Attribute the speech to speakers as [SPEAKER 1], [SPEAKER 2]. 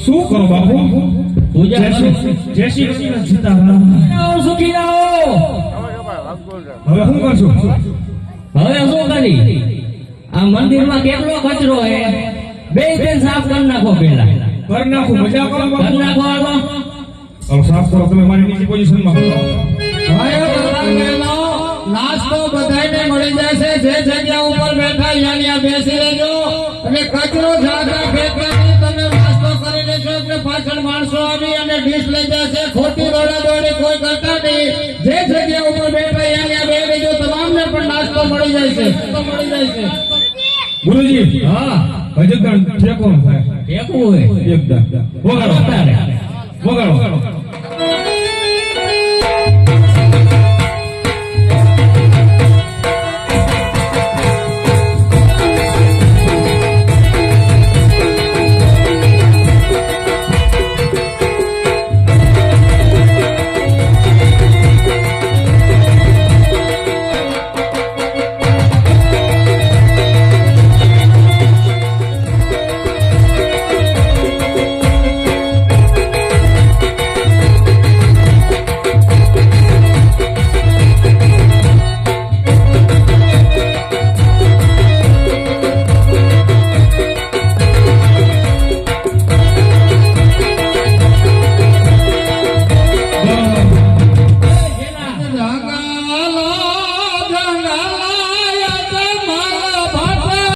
[SPEAKER 1] શું કરો બાપુ?
[SPEAKER 2] પૂજા કરો.
[SPEAKER 1] જય શ્રી કૃષ્ણ સીતારામ.
[SPEAKER 2] આવો સુખી રહો.
[SPEAKER 1] હવે શું કરશું?
[SPEAKER 2] હવે શું કરી? આ મંદિરમાં કેટલો કચરો હે, બે દિન સાફ કરી નાખો પેલા.
[SPEAKER 1] કર નાખું, મજા કરો બાપુ.
[SPEAKER 2] કરી નાખો હાલો.
[SPEAKER 1] હવે સાફ કરો તમે મારી નીચે પોઝિશનમાં.
[SPEAKER 3] નાસ્તો બધાને મળી જશે. જે જગ્યા ઉપર બેઠા ત્યાં બેસી રહેજો અને કચરો જાગા ફેંકવાની. તમે નાસ્તો કરી લેશો એટલે પાછળ માણસો આવી અને ડીશ લઈ જશે. ખોટી દોડાદોડી કોઈ કરતા નહીં. જે જગ્યા ઉપર બેઠા ત્યાં બે રહેજો. તમામને પણ નાસ્તો મળી જાય છે.
[SPEAKER 1] ગુરુજી,
[SPEAKER 2] હા
[SPEAKER 1] હજુદાન ઠેકો થાય.
[SPEAKER 2] ટેકવું હોય
[SPEAKER 1] એકદમ વગાડો.
[SPEAKER 2] તારે
[SPEAKER 1] વગાડો.